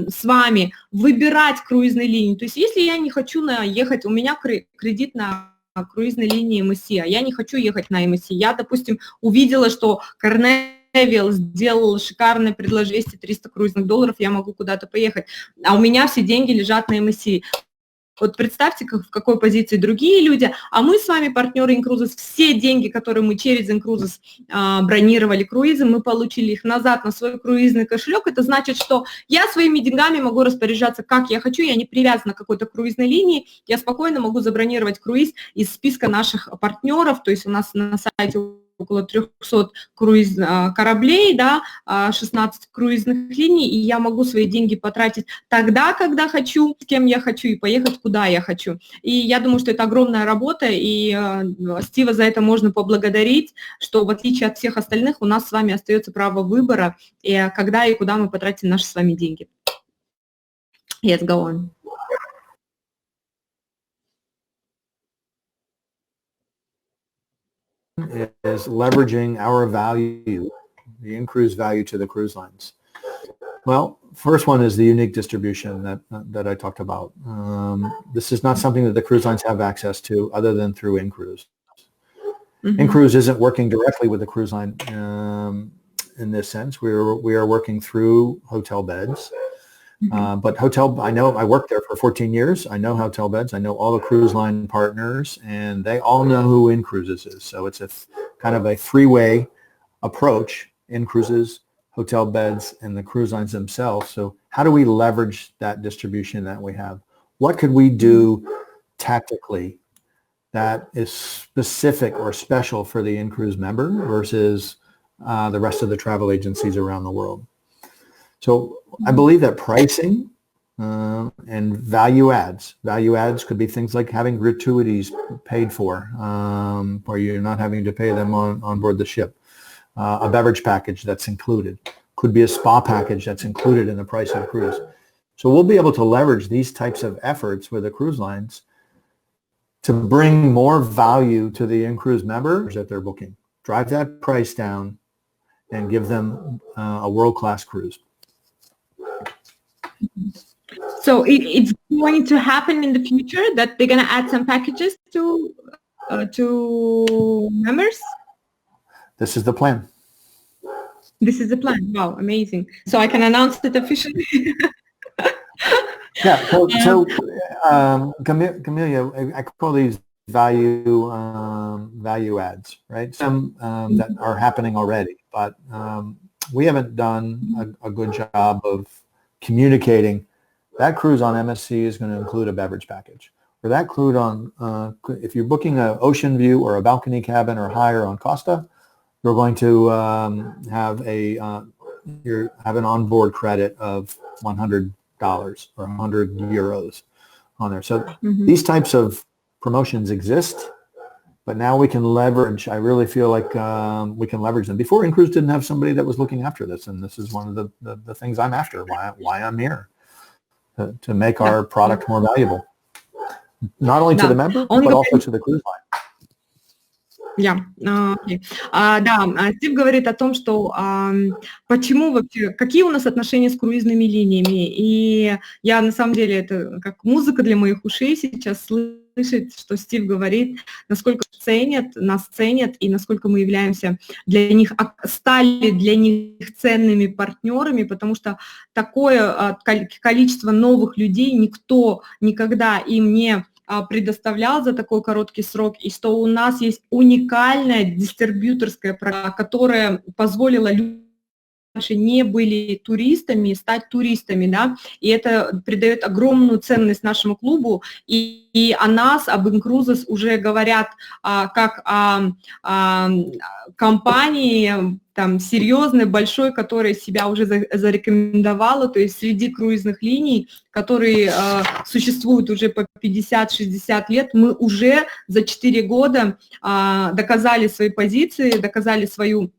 с вами выбирать круизные линии. То есть если я не хочу ехать, у меня кредит на круизной линии MSC, а я не хочу ехать на MSC. Я, допустим, увидела, что Carnival сделал шикарное предложение, 200-300 круизных долларов, я могу куда-то поехать, а у меня все деньги лежат на MSC. Вот представьте, в какой позиции другие люди, а мы с вами, партнеры InCruises, все деньги, которые мы через InCruises бронировали круизы, мы получили их назад на свой круизный кошелек. Это значит, что я своими деньгами могу распоряжаться, как я хочу, я не привязана к какой-то круизной линии, я спокойно могу забронировать круиз из списка наших партнеров, то есть у нас на сайте около 300 кораблей, да, 16 круизных линий, и я могу свои деньги потратить тогда, когда хочу, с кем я хочу, и поехать, куда я хочу. И я думаю, что это огромная работа, и Стива за это можно поблагодарить, что в отличие от всех остальных у нас с вами остается право выбора, и когда и куда мы потратим наши с вами деньги. Yes, go on. Is leveraging our value, the InCruise value to the cruise lines. Well, first one is the unique distribution that I talked about. This is not something that the cruise lines have access to other than through InCruise. Mm-hmm. InCruise isn't working directly with the cruise line in this sense. We are working through hotel beds. But I know I worked there for 14 years. I know hotel beds. I know all the cruise line partners, and they all know who InCruises is. So it's a kind of a three-way approach, InCruises, hotel beds, and the cruise lines themselves. So how do we leverage that distribution that we have? What could we do tactically that is specific or special for the InCruise member versus the rest of the travel agencies around the world? So I believe that pricing and value adds could be things like having gratuities paid for, where you're not having to pay them on board the ship. A beverage package that's included. Could be a spa package that's included in the price of the cruise. So we'll be able to leverage these types of efforts with the cruise lines to bring more value to the InCruise members that they're booking. Drive that price down and give them a world-class cruise. So it's going to happen in the future that they're going to add some packages to members? This is the plan. This is the plan. Wow, amazing. So I can announce it officially. Yeah. So Camelia, I call these value adds, right? Some that are happening already, but we haven't done a good job of communicating that cruise on MSC is going to include a beverage package, or that cruise on if you're booking an ocean view or a balcony cabin or higher on Costa, you're going to have an onboard credit of $100 or 100 euros on there. So these types of promotions exist, but now we can leverage. I really feel like we can leverage them. Before, InCruise didn't have somebody that was looking after this, and this is one of the things I'm after. Why I'm here to make our product more valuable, not only to the member but also to the cruise line. Окей. Да, Стив говорит о том, что почему вообще, какие у нас отношения с круизными линиями. И я на самом деле, это как музыка для моих ушей сейчас слышать, что Стив говорит, насколько нас ценят и насколько мы являемся для них, стали для них ценными партнерами, потому что такое количество новых людей никто никогда им не предоставлял за такой короткий срок, и что у нас есть уникальная дистрибьюторская программа, которая позволила людям, раньше не были туристами, стать туристами, да, и это придает огромную ценность нашему клубу, и о нас, об InCruises уже говорят как о компании, там, серьезной, большой, которая себя уже зарекомендовала, то есть среди круизных линий, которые существуют уже по 50-60 лет, мы уже за 4 года доказали свои позиции, доказали свою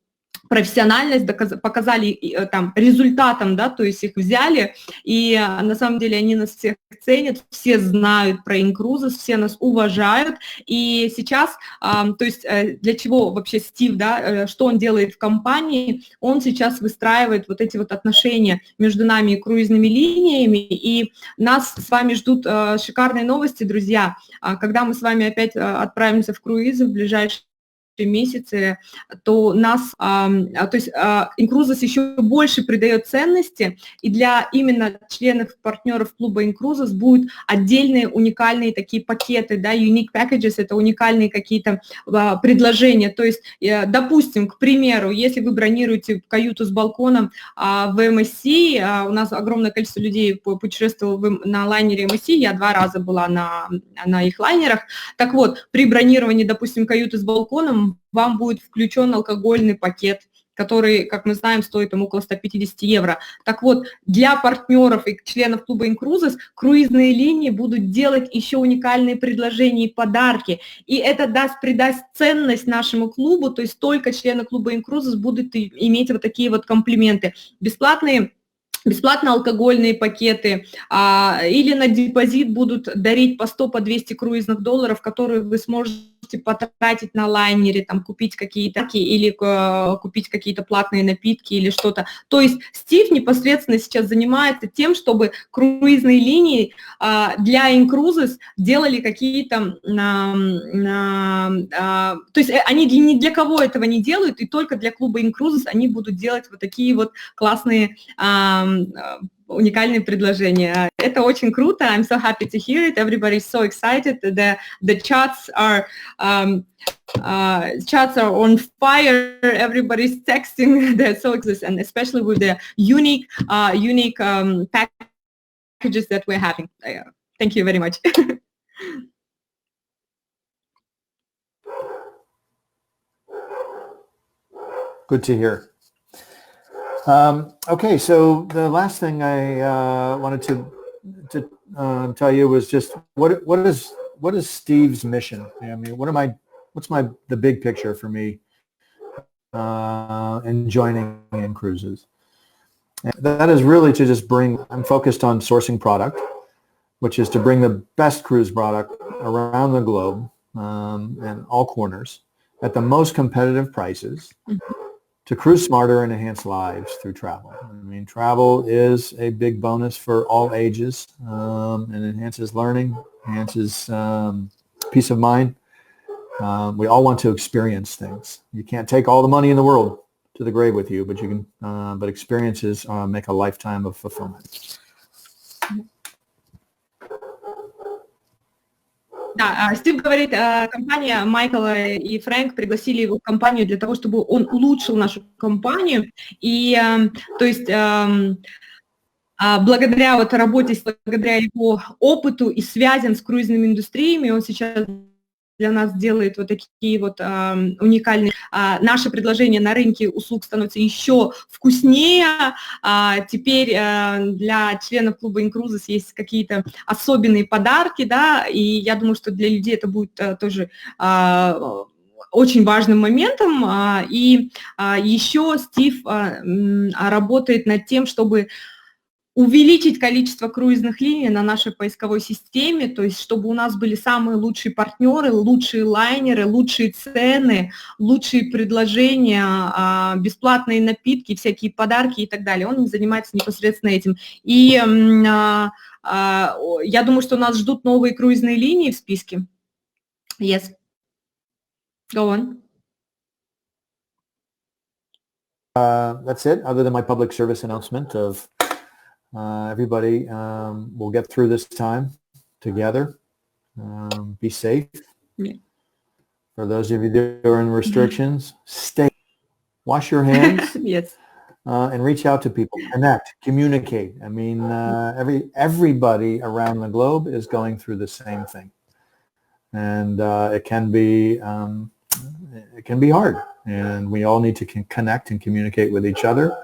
профессиональность, показали там результатом, да, то есть их взяли, и на самом деле они нас всех ценят, все знают про InCruises, все нас уважают, и сейчас, то есть для чего вообще Стив, да, что он делает в компании, он сейчас выстраивает вот эти вот отношения между нами и круизными линиями, и нас с вами ждут шикарные новости, друзья, когда мы с вами опять отправимся в круизы в ближайшие месяцы, то нас, то есть InCruises еще больше придает ценности, и для именно членов, партнеров клуба InCruises будут отдельные уникальные такие пакеты, да, unique packages, это уникальные какие-то предложения, то есть, допустим, к примеру, если вы бронируете каюту с балконом в MSC, у нас огромное количество людей путешествовало на лайнере MSC, я 2 раза была на их лайнерах, так вот, при бронировании, допустим, каюты с балконом, вам будет включен алкогольный пакет, который, как мы знаем, стоит там около 150 евро. Так вот, для партнеров и членов клуба InCruises круизные линии будут делать еще уникальные предложения и подарки. И это придаст ценность нашему клубу, то есть только члены клуба InCruises будут иметь вот такие вот комплименты. Бесплатно алкогольные пакеты, или на депозит будут дарить по 100, по 200 круизных долларов, которые вы сможете потратить на лайнере, там, купить какие-то или купить какие-то платные напитки или что-то. То есть Стив непосредственно сейчас занимается тем, чтобы круизные линии для InCruises делали какие-то, то есть они ни для кого этого не делают, и только для клуба InCruises они будут делать вот такие вот классные уникальные предложения. Это очень круто. I'm so happy to hear it. Everybody's so excited. The chats are on fire. Everybody's texting. They're so excited, and especially with the unique packages that we're having. Thank you very much. Good to hear. Okay, so the last thing I wanted to tell you was just what is Steve's mission? I mean, what's the big picture for me in joining InCruises? That is really to just I'm focused on sourcing product, which is to bring the best cruise product around the globe and all corners at the most competitive prices. Mm-hmm. To cruise smarter and enhance lives through travel. I mean, travel is a big bonus for all ages and enhances learning, enhances peace of mind. We all want to experience things. You can't take all the money in the world to the grave with you, but you can. But experiences make a lifetime of fulfillment. Да, Стив говорит, компания Майкл и Фрэнк пригласили его в компанию для того, чтобы он улучшил нашу компанию. И, то есть, благодаря вот работе, благодаря его опыту и связям с круизными индустриями, он сейчас для нас делает вот такие вот уникальные. Наше предложение на рынке услуг становится еще вкуснее. Теперь для членов клуба InCruises есть какие-то особенные подарки, да, и я думаю, что для людей это будет тоже очень важным моментом. И еще Стив работает над тем, чтобы увеличить количество круизных линий на нашей поисковой системе, то есть чтобы у нас были самые лучшие партнеры, лучшие лайнеры, лучшие цены, лучшие предложения, бесплатные напитки, всякие подарки и так далее. Он занимается непосредственно этим. И я думаю, что нас ждут новые круизные линии в списке. Yes. Go on. That's it, other than my public service announcement of everybody will get through this time together. Be safe. Yeah. For those of you that are in restrictions, stay. Wash your hands. Yes. And reach out to people. Connect. Communicate. I mean, everybody around the globe is going through the same thing, and it can be hard. And we all need to connect and communicate with each other.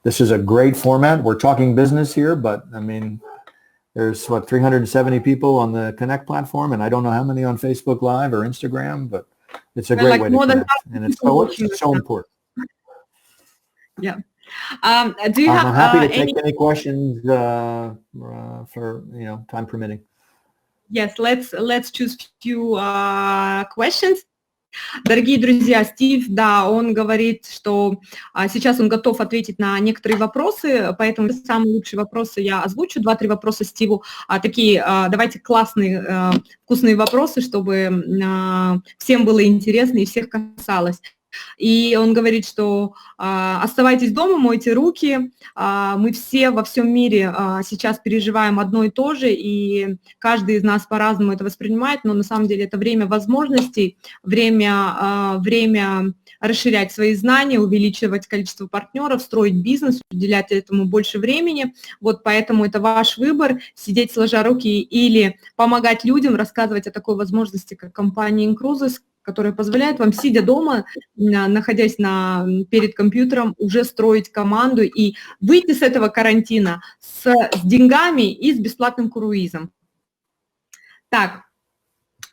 This is a great format. We're talking business here, but I mean, there's 370 people on the Connect platform, and I don't know how many on Facebook Live or Instagram, but it's a great way to connect, and it's so important. Yeah. Do you have? I'm happy to take any questions for time permitting. Yes, let's choose few questions. Дорогие друзья, Стив, да, он говорит, что сейчас он готов ответить на некоторые вопросы, поэтому самые лучшие вопросы я озвучу, 2-3 вопроса Стиву, такие, давайте классные, вкусные вопросы, чтобы всем было интересно и всех касалось. И он говорит, что оставайтесь дома, мойте руки, мы все во всем мире сейчас переживаем одно и то же, и каждый из нас по-разному это воспринимает, но на самом деле это время возможностей, время расширять свои знания, увеличивать количество партнеров, строить бизнес, уделять этому больше времени. Вот поэтому это ваш выбор, сидеть сложа руки или помогать людям, рассказывать о такой возможности, как компания InCruises, которая позволяет вам, сидя дома, находясь перед компьютером, уже строить команду и выйти с этого карантина с деньгами и с бесплатным круизом. Так,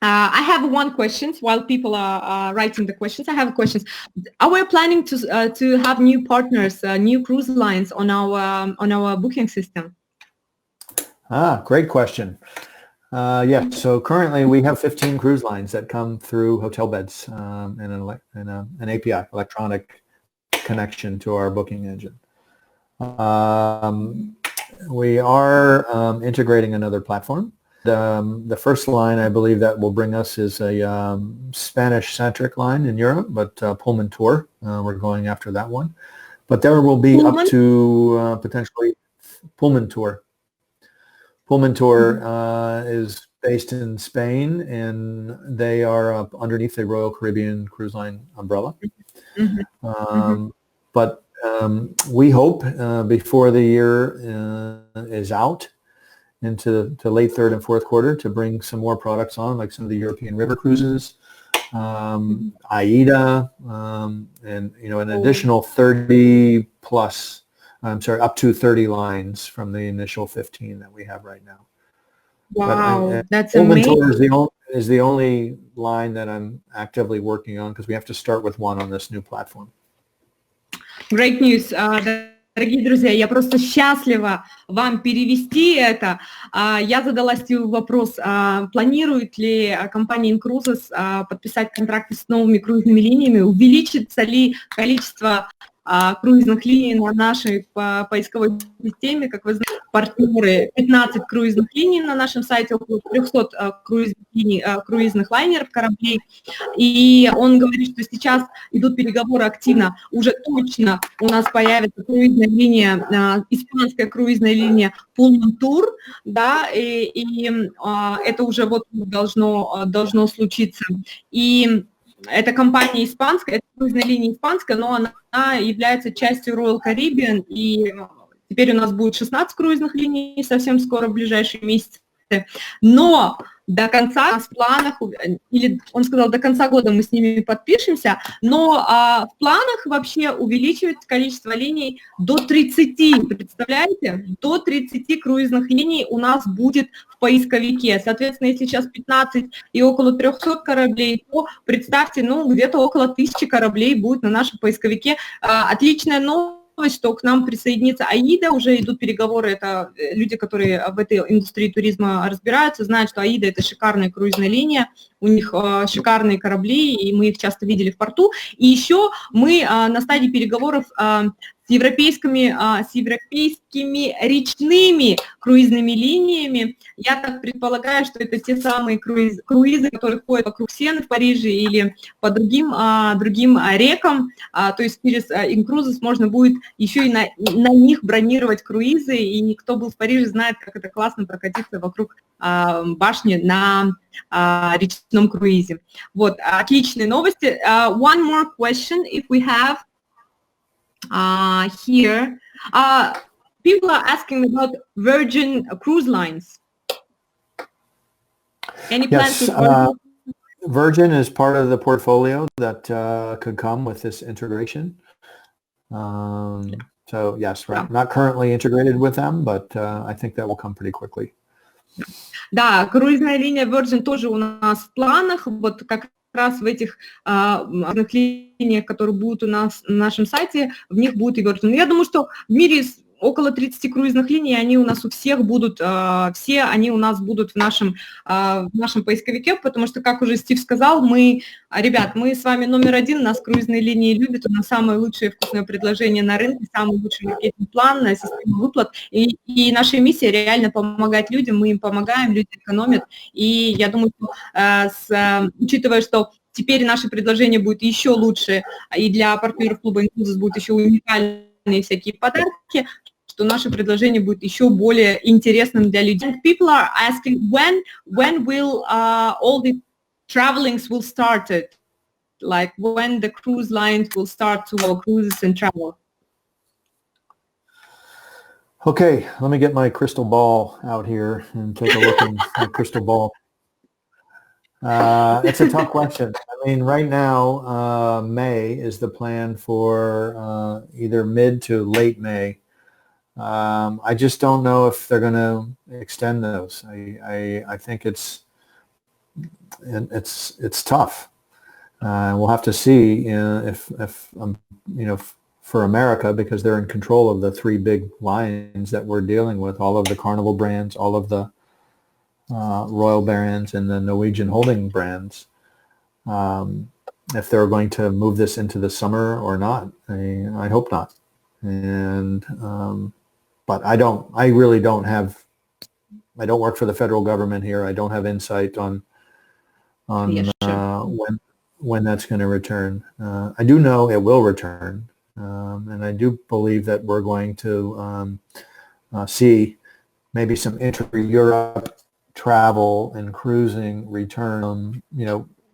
I have one question while people are writing the questions. I have questions. Are we planning to have new partners, new cruise lines on our booking system? Great question. Yes, so currently we have 15 cruise lines that come through hotel beds and an API, electronic connection to our booking engine. We are integrating another platform. The first line I believe that will bring us is a Spanish-centric line in Europe, but Pullman Tour, we're going after that one. But there will be up to potentially Pullman Tour. Pullman Tour is based in Spain, and they are underneath the Royal Caribbean Cruise Line umbrella. But we hope before the year is out into late third and fourth quarter to bring some more products on, like some of the European river cruises, AIDA, and an additional 30 plus. Up to 30 lines from the initial 15 that we have right now. Wow, that's amazing. Tour is the only line that I'm actively working on because we have to start with one on this new platform. Great news. Дорогие друзья, я просто счастлива вам перевести это. Я задала Стиву вопрос, планирует ли компания InCruises подписать контракты с новыми круизными линиями, увеличится ли количество круизных линий на нашей поисковой системе. Как вы знаете, партнеры, 15 круизных линий на нашем сайте, около 300 круизных лайнеров, кораблей. И он говорит, что сейчас идут переговоры активно. Уже точно у нас появится круизная линия, испанская круизная линия Pullman Tour, да, и это уже вот должно случиться. И эта компания испанская, это круизная линия испанская, но она является частью Royal Caribbean, и теперь у нас будет 16 круизных линий совсем скоро, в ближайшие месяцы. Но до конца в планах, или он сказал, до конца года мы с ними подпишемся, но в планах вообще увеличивать количество линий до 30, представляете? До 30 круизных линий у нас будет в поисковике. Соответственно, если сейчас 15 и около 300 кораблей, то представьте, где-то около 1000 кораблей будет на нашем поисковике. Отличная новость. что к нам присоединится AIDA, уже идут переговоры, это люди, которые в этой индустрии туризма разбираются, знают, что AIDA – это шикарная круизная линия, у них шикарные корабли, и мы их часто видели в порту. И еще мы на стадии переговоров с европейскими речными круизными линиями. Я так предполагаю, что это те самые круизы, которые ходят вокруг Сены в Париже или по другим рекам. То есть через InCruises можно будет еще и на них бронировать круизы, и кто был в Париже, знает, как это классно прокатиться вокруг башни на речном круизе. Вот, отличные новости. One more question, if we have here. People are asking about Virgin Cruise Lines. Any plans with Virgin? Virgin is part of the portfolio that could come with this integration. So yes, right. Yeah. Not currently integrated with them, but I think that will come pretty quickly. Да, круизная линия Virgin тоже у нас в планах. Вот как раз в этих линиях, которые будут у нас на нашем сайте, в них будет и Virgin. Я думаю, что в мире около 30 круизных линий, они у нас у всех будут, все они у нас будут в нашем поисковике, потому что, как уже Стив сказал, ребят, мы с вами номер один, нас круизные линии любят, у нас самое лучшее вкусное предложение на рынке, самый лучший маркетинг-план, система выплат, и наша миссия реально помогать людям, мы им помогаем, люди экономят, и я думаю, что, учитывая, что теперь наше предложение будет еще лучше, и для партнеров клуба InCruises будут еще уникальные всякие подарки, что наше предложение будет еще более интересным для людей. People are asking when will all the travelings will start it, like when the cruise lines will start to go cruises and travel. Okay, let me get my crystal ball out here and take a look in my crystal ball. It's a tough question. I mean, right now, May is the plan for either mid to late May. I just don't know if they're going to extend those. I think it's tough. We'll have to see if for America, because they're in control of the three big lines that we're dealing with, all of the Carnival brands, all of the Royal brands, and the Norwegian holding brands. If they're going to move this into the summer or not, I hope not. And but I don't work for the federal government here. I don't have insight on yes, sure. when that's going to return. I do know it will return, and I do believe that we're going to see maybe some intra-Europe travel and cruising return,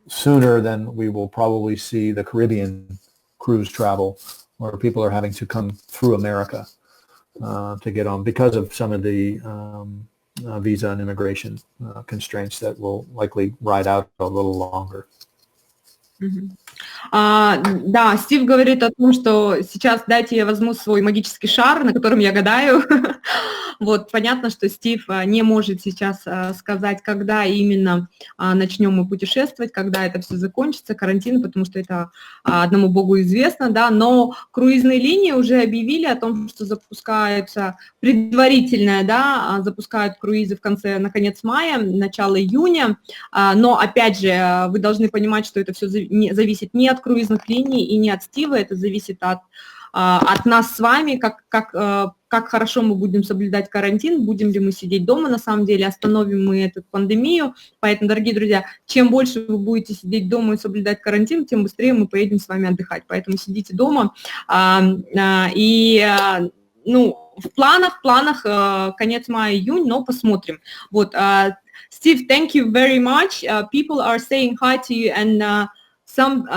sooner than we will probably see the Caribbean cruise travel, where people are having to come through America to get on because of some of the visa and immigration constraints that will likely ride out a little longer. Да, Стив говорит о том, что сейчас дайте я возьму свой магический шар, на котором я гадаю. Вот, понятно, что Стив не может сейчас сказать, когда именно начнем мы путешествовать, когда это все закончится, карантин, потому что это одному Богу известно, да, но круизные линии уже объявили о том, что запускаются предварительно, да, запускают круизы на конец мая, начало июня, но, опять же, вы должны понимать, что это все зависит не от круизных линий и не от Стива, это зависит от нас с вами, как хорошо мы будем соблюдать карантин, будем ли мы сидеть дома, на самом деле, остановим мы эту пандемию. Поэтому, дорогие друзья, чем больше вы будете сидеть дома и соблюдать карантин, тем быстрее мы поедем с вами отдыхать. Поэтому сидите дома. В планах конец мая-июнь, но посмотрим. Вот, Steve, thank you very much. People are saying hi to you, and some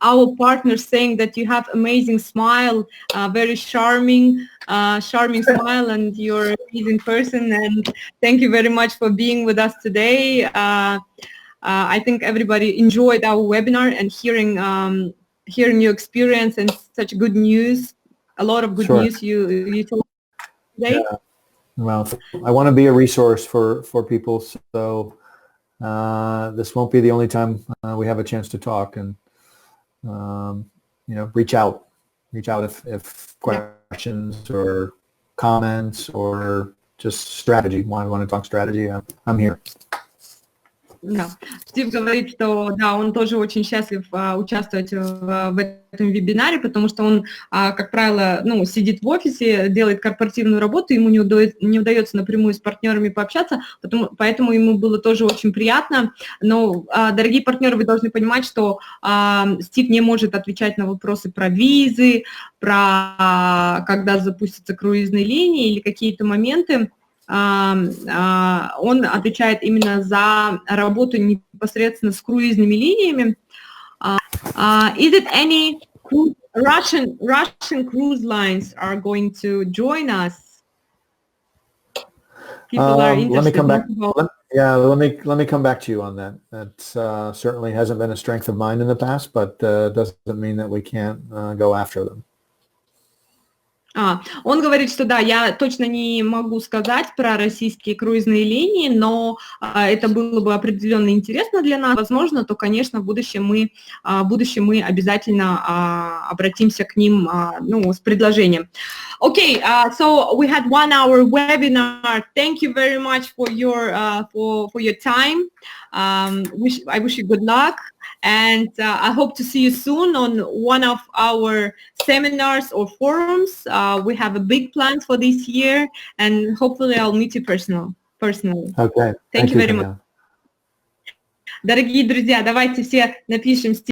our partners saying that you have amazing smile, very charming smile, and you're an amazing person. And thank you very much for being with us today. I think everybody enjoyed our webinar and hearing your experience and such good news. A lot of good news you told today. Yeah. Well, I want to be a resource for people, so this won't be the only time we have a chance to talk, and reach out if questions or comments or just strategy, want to talk strategy, I'm here. Да. Стив говорит, что да, он тоже очень счастлив участвовать в этом вебинаре, потому что он, как правило, сидит в офисе, делает корпоративную работу, ему не удается напрямую с партнерами пообщаться, поэтому ему было тоже очень приятно. Но, дорогие партнеры, вы должны понимать, что Стив не может отвечать на вопросы про визы, про когда запустятся круизные линии или какие-то моменты. Он отвечает именно за работу непосредственно с круизными линиями. Is it any Russian cruise lines are going to join us? People are interested. Let me come back. Let me come back to you on that. That certainly hasn't been a strength of mine in the past, but doesn't mean that we can't go after them. Он говорит, что да, я точно не могу сказать про российские круизные линии, но это было бы определенно интересно для нас. Возможно, то, конечно, в будущем мы обязательно обратимся к ним с предложением. Okay, so we had 1 hour webinar. Thank you very much for your time. I wish you good luck. And I hope to see you soon on one of our seminars or forums. We have a big plan for this year, and hopefully I'll meet you personally. Okay. Thank you very much. Дорогие друзья, давайте все напишем